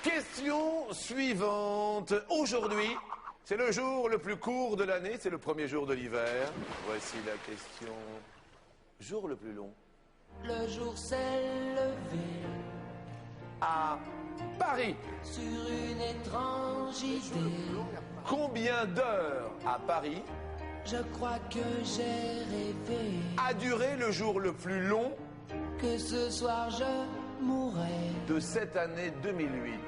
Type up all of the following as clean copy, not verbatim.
Question suivante. Aujourd'hui, c'est le jour le plus court de l'année, c'est le premier jour de l'hiver. Voici la question. Jour le plus long. Le jour s'est levé À Paris. sur une étrange idée. Combien d'heures à Paris Je crois que j'ai rêvé a duré le jour le plus long que ce soir je mourrais. de cette année 2008?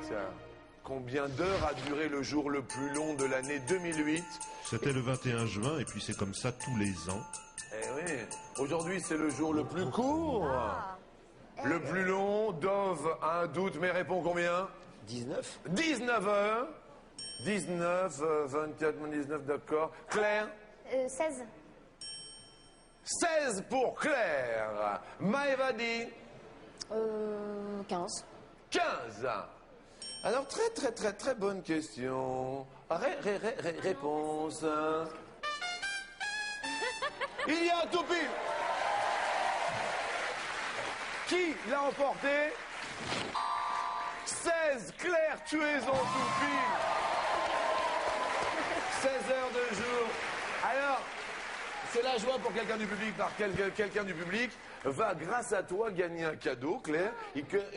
Combien d'heures a duré le jour le plus long de l'année 2008? C'était le 21 juin et puis c'est comme ça tous les ans. Eh oui, aujourd'hui c'est le jour le plus court. Le plus long, Dove a un doute, mais répond combien? 19. 19 heures. 19, 24, 19, d'accord. Claire? 16. 16 pour Claire. Maëva dit 15. 15. Alors, très bonne question. Réponse. Il y a un tout pile. Qui l'a emporté? 16. Claire, tu es en tout pile. 16 heures de jour. Alors, c'est la joie pour quelqu'un du public, par quelqu'un du public va, grâce à toi, gagner un cadeau, Claire.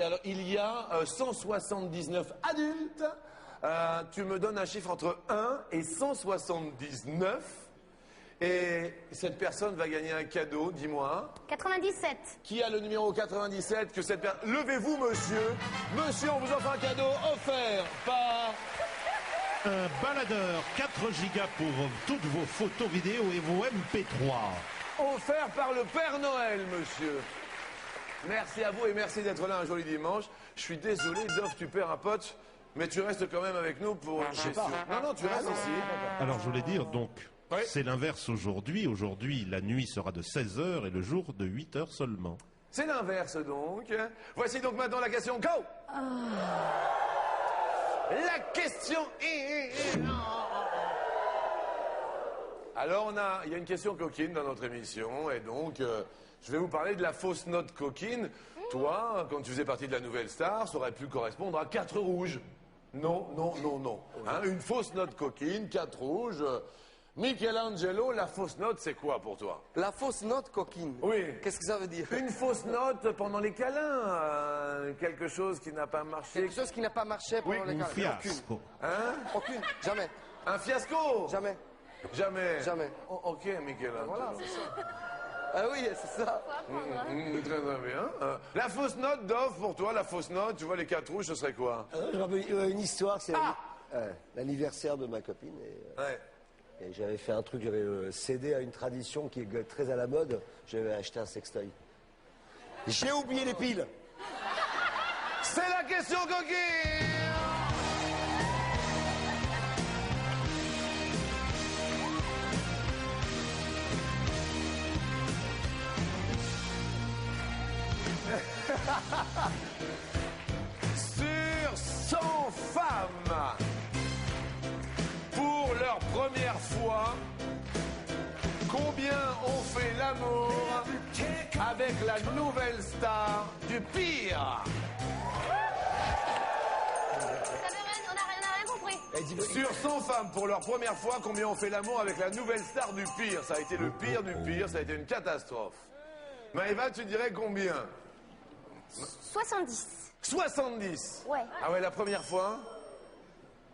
Alors, il y a 179 adultes. Tu me donnes un chiffre entre 1 et 179. Et cette personne va gagner un cadeau, dis-moi. 97. Qui a le numéro 97 que cette personne... Levez-vous, monsieur. Monsieur, on vous offre un cadeau offert par... Un baladeur 4 gigas pour toutes vos photos vidéo et vos MP3. Offert par le Père Noël, monsieur. Merci à vous et merci d'être là un joli dimanche. Je suis désolé, Dove, tu perds un pote, mais tu restes quand même avec nous pour une question. Non, tu restes ici. Alors je voulais dire donc, Oui. c'est l'inverse aujourd'hui. Aujourd'hui, la nuit sera de 16 heures et le jour de 8 heures seulement. C'est l'inverse donc. Voici donc maintenant la question. Go! La question est... Alors il y a une question coquine dans notre émission et donc je vais vous parler de la fausse note coquine. Toi, quand tu faisais partie de la Nouvelle Star, ça aurait pu correspondre à 4 rouges. Non. Hein, une fausse note coquine, 4 rouges. Michelangelo, la fausse note, c'est quoi pour toi? La fausse note coquine. Oui. Qu'est-ce que ça veut dire? Une fausse note pendant les câlins, quelque chose qui n'a pas marché. Quelque chose qui n'a pas marché pendant les Un câlins. fiasco. Hein? Aucune. Jamais. Un fiasco? Jamais. Jamais. Jamais. Oh, ok, Michelangelo. Voilà, c'est ça. Ah oui, c'est ça. Très bien. La fausse note, Dove, pour toi, la fausse note, tu vois les 4 rouges, ce serait quoi? Je rappelle une histoire, c'est l'anniversaire de ma copine. Ouais. Et j'avais fait un truc, j'avais cédé à une tradition qui est très à la mode. J'avais acheté un sextoy. J'ai oublié les piles. C'est la question coquine. Sur 100 femmes pour leur première fois, combien ont fait l'amour avec la nouvelle star du pire? On n'a rien compris. Sur 100 femmes pour leur première fois, combien ont fait l'amour avec la nouvelle star du pire? Ça a été le pire du pire, ça a été une catastrophe. Maëva, tu dirais combien? 70. 70. Ouais. Ah ouais, la première fois?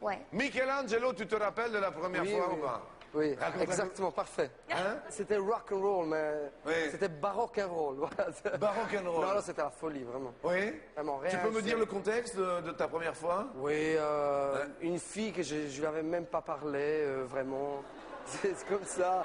Ouais. Michelangelo, tu te rappelles de la première Oui, fois oui. ou pas? Oui, Raconte-nous. exactement, parfait. Hein? C'était rock and roll, mais Oui. c'était baroque and roll. Voilà. Baroque and roll. Non, non, c'était la folie, vraiment. Oui? Vraiment, Tu rien peux me à dire faire. le contexte de ta première fois? Oui, une fille que je lui avais même pas parlé, vraiment. C'est comme ça.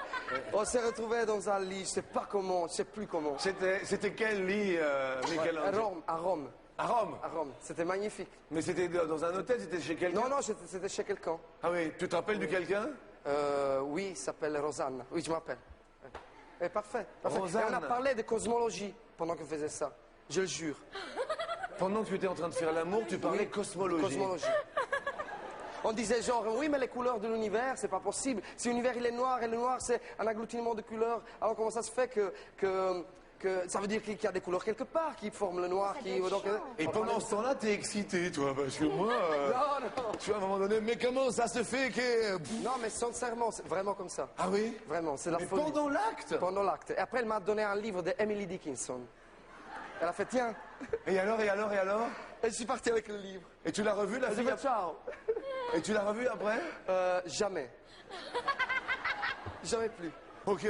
On s'est retrouvés dans un lit, je sais pas comment, je sais plus comment. C'était quel lit, À Michelangelo? Rome, à Rome, À Rome. à Rome. C'était magnifique. Mais c'était dans un hôtel, c'était chez quelqu'un? Non, non, c'était chez quelqu'un. Ah oui, tu te rappelles de quelqu'un? Oui, il s'appelle Rosanne. Oui, je m'appelle. Ouais. Parfait, parfait. Rosanne. Et on a parlé de cosmologie pendant qu'on faisait ça. Je le jure. Pendant que tu étais en train de faire l'amour, tu parlais Oui, cosmologie. Cosmologie. On disait genre, oui, mais les couleurs de l'univers, c'est pas possible. Si l'univers il est noir et le noir c'est un agglutinement de couleurs, alors comment ça se fait que que ça veut dire qu'il y a des couleurs quelque part qui forment le noir. Ça doit être chiant. Et pendant ce temps-là, t'es excité, toi, parce que moi, Non, non. tu vois, à un moment donné, mais comment ça se fait que... Non, mais sincèrement, c'est vraiment comme ça. Ah oui? Vraiment, c'est la Mais folie. pendant l'acte? Pendant l'acte. Et après, elle m'a donné un livre de Emily Dickinson. Elle a fait, tiens. Et alors? Et je suis parti avec le livre. Et tu l'as revu, la Elle a fille? fait, ciao. Et tu l'as revu après? Jamais. Jamais plus. Ok.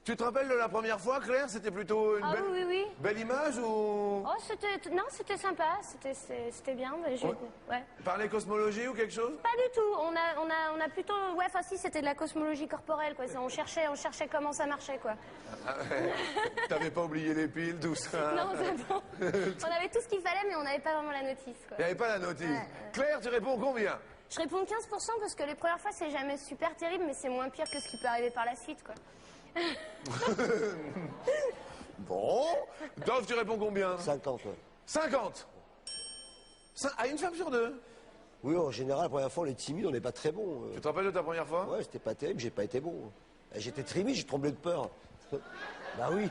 Tu te rappelles de la première fois, Claire? C'était plutôt une Ah oui, oui. belle image ou... Oh, c'était sympa, c'était bien. Mais ouais. Parlait cosmologie ou quelque chose? Pas du tout. On a plutôt, ouais, enfin si, c'était de la cosmologie corporelle, quoi. On cherchait comment ça marchait, quoi. T'avais pas oublié les piles, tout ça? Non, c'est bon. On avait tout ce qu'il fallait, mais on n'avait pas vraiment la notice, quoi. Il n'y avait pas la notice. Ouais. Claire, tu réponds combien? Je réponds 15% parce que les premières fois, c'est jamais super terrible, mais c'est moins pire que ce qui peut arriver par la suite, quoi. Bon. Dove, tu réponds combien? 50, ouais. 50. À une femme sur deux. Oui, en général, la première fois, on est timide, on n'est pas très bon. Tu te rappelles de ta première fois? Ouais, c'était pas terrible, j'ai pas été bon. J'étais timide, j'ai tremblé de peur. Bah oui.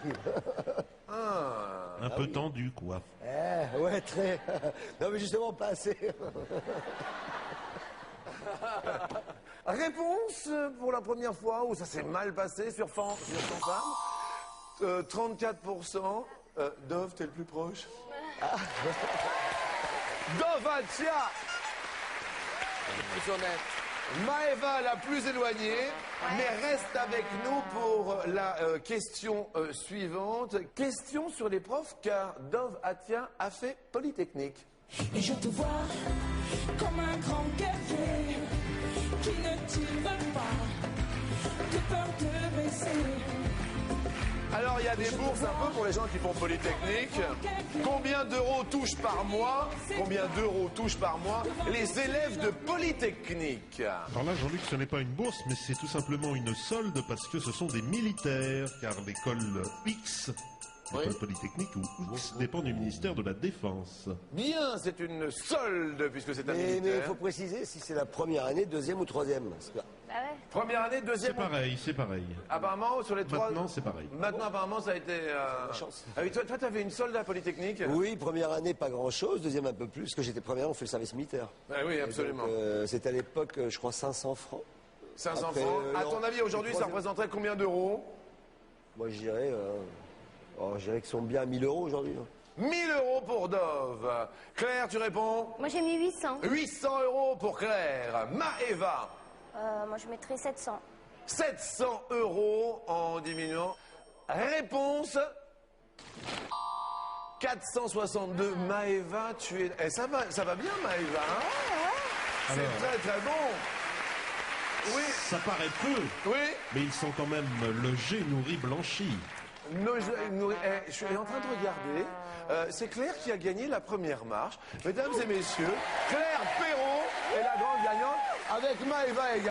Un peu tendu, quoi. Ouais, très. Non, mais justement, pas assez. Réponse pour la première fois où ça s'est mal passé sur ton femme. 34%. Dove, t'es le plus proche. Dove, tiens. Plus honnête. Maëva la plus éloignée, mais reste avec nous pour la question suivante. Question sur les profs, car Dove Atia a fait Polytechnique. Et je te vois comme un grand guerrier qui ne tire pas de peur de baisser. Alors il y a des bourses un peu pour les gens qui font Polytechnique. Combien d'euros touchent par mois les élèves de Polytechnique? Alors là, Jean-Luc, ce n'est pas une bourse, mais c'est tout simplement une solde parce que ce sont des militaires, car l'école X, l'école polytechnique ou X, dépend du ministère de la Défense. Bien, c'est une solde puisque c'est un Mais il militaire. faut préciser si c'est la première année, deuxième ou troisième. Parce que- Bah ouais. Première année, C'est deuxième. pareil. Apparemment, sur les trois. Maintenant, c'est pareil. Maintenant, apparemment, ça a été. chance. Ah oui, toi, t'avais une solde à Polytechnique? Oui, première année, pas grand-chose. Deuxième, un peu plus. Parce que j'étais première, on fait le service militaire. Ah oui, absolument. Donc, c'était à l'époque, je crois, 500 francs. 500 Après, francs. À non, ton avis, aujourd'hui, ça troisième. représenterait combien d'euros? Moi, je dirais qu'ils sont bien à 1000 euros aujourd'hui. 1000 euros pour Dove. Claire, tu réponds? Moi, j'ai mis 800. 800 euros pour Claire. Maëva, Moi, je mettrais 700. 700 euros en diminuant. Réponse 462. Maëva, tu es. Eh, ça va bien, Maëva, hein? C'est Alors. très très bon. Oui, Ça paraît peu, oui. mais ils sont quand même logés, nourris, blanchis. Je suis en train de regarder. C'est Claire qui a gagné la première marche. Mesdames et messieurs, Claire Perrault est la grande gagnante avec Maëva également.